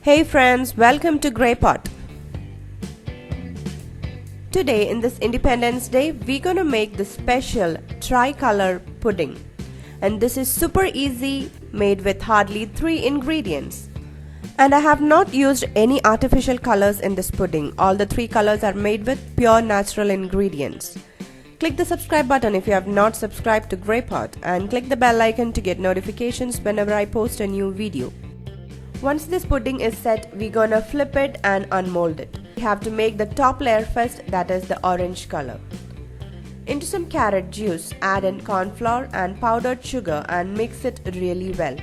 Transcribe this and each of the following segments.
Hey friends, welcome to GreyPot. Today in this Independence Day, we're gonna make the special Tricolour pudding. And this is super easy, made with hardly 3 ingredients. And I have not used any artificial colors in this pudding. All the 3 colors are made with pure natural ingredients. Click the subscribe button if you have not subscribed to GreyPot and click the bell icon to get notifications whenever I post a new video. Once this pudding is set, we're gonna flip it and unmold it. We have to make the top layer first, that is the orange color. Into some carrot juice, add in cornflour and powdered sugar and mix it really well.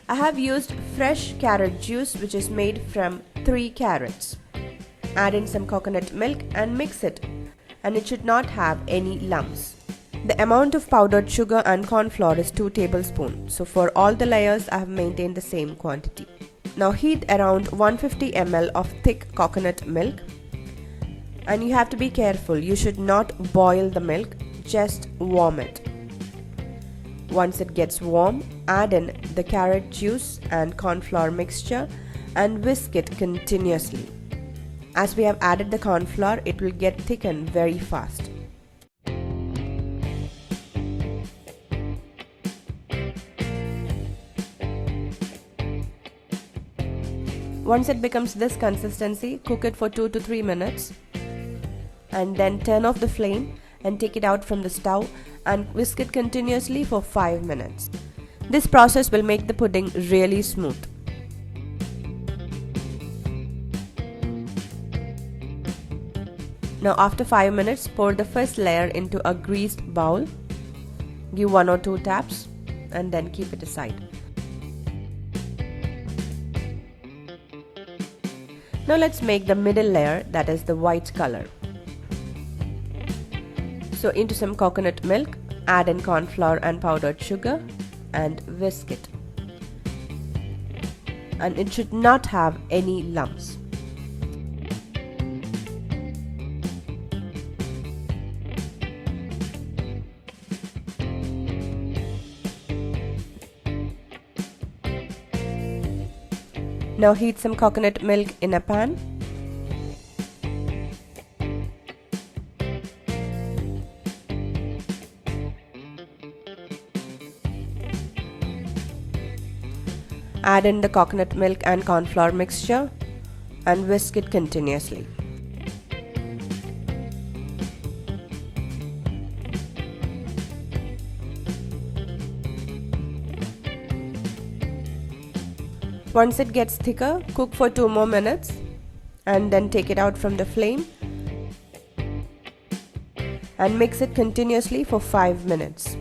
I have used fresh carrot juice which is made from 3 carrots. Add in some coconut milk and mix it, and it should not have any lumps. The amount of powdered sugar and cornflour is 2 tablespoons, so for all the layers I have maintained the same quantity. Now heat around 150 ml of thick coconut milk, and you have to be careful, you should not boil the milk, just warm it. Once it gets warm, add in the carrot juice and cornflour mixture and whisk it continuously. As we have added the cornflour, it will get thickened very fast. Once it becomes this consistency, cook it for 2 to 3 minutes and then turn off the flame and take it out from the stove and whisk it continuously for 5 minutes. This process will make the pudding really smooth. Now after 5 minutes, pour the first layer into a greased bowl, give 1 or 2 taps and then keep it aside. Now let's make the middle layer, that is the white color. So into some coconut milk, add in cornflour and powdered sugar and whisk it. And it should not have any lumps. Now heat some coconut milk in a pan. Add in the coconut milk and cornflour mixture and whisk it continuously. Once it gets thicker, cook for 2 more minutes and then take it out from the flame and mix it continuously for 5 minutes.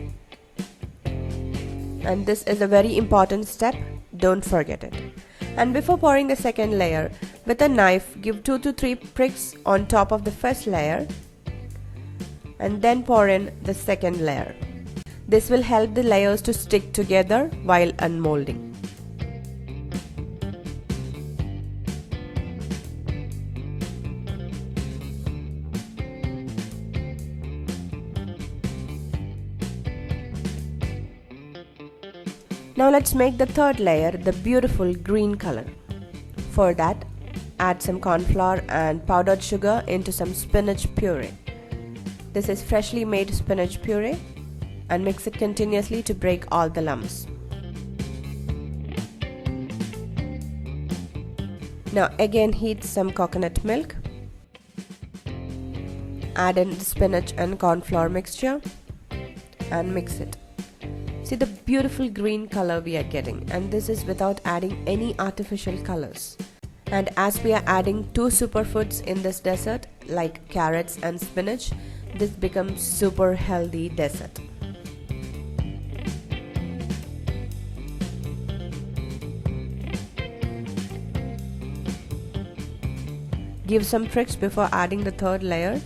And this is a very important step, don't forget it. And before pouring the second layer, with a knife give 2 to 3 pricks on top of the first layer and then pour in the second layer. This will help the layers to stick together while unmolding. Now let's make the third layer the beautiful green color. For that, add some cornflour and powdered sugar into some spinach puree. This is freshly made spinach puree and mix it continuously to break all the lumps. Now again heat some coconut milk. Add in the spinach and cornflour mixture and mix it. See the beautiful green color we are getting, and this is without adding any artificial colors. And as we are adding 2 superfoods in this dessert like carrots and spinach, this becomes super healthy dessert. Give some pricks before adding the third layer.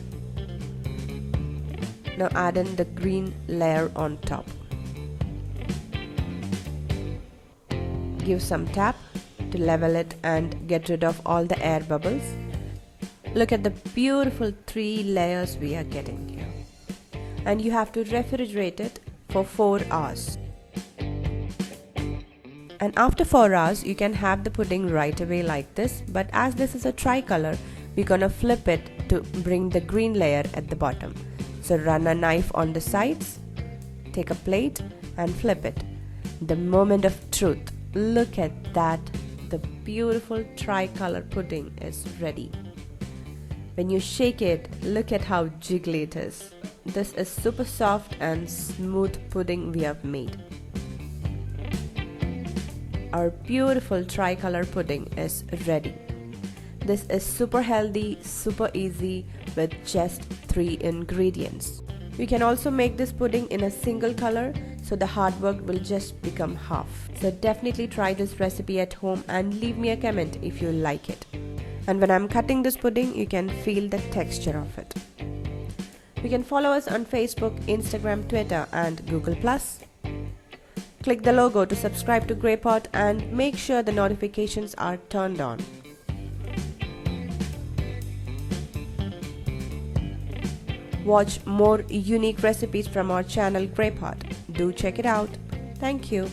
Now add in the green layer on top. Give some tap to level it and get rid of all the air bubbles. Look at the beautiful 3 layers we are getting here. And you have to refrigerate it for 4 hours. And after 4 hours, you can have the pudding right away like this, but as this is a tricolor, we're gonna flip it to bring the green layer at the bottom. So run a knife on the sides, take a plate and flip it. The moment of truth. Look at that. The beautiful tricolor pudding is ready. When you shake it, look at how jiggly it is. This is super soft and smooth pudding we have made. Our beautiful tricolor pudding is ready. This is super healthy, super easy with just 3 ingredients. You can also make this pudding in a single color, so the hard work will just become half. So definitely try this recipe at home and leave me a comment if you like it. And when I'm cutting this pudding, you can feel the texture of it. You can follow us on Facebook, Instagram, Twitter and Google+. Click the logo to subscribe to GreyPot and make sure the notifications are turned on. Watch more unique recipes from our channel GreyPot. Do check it out. Thank you.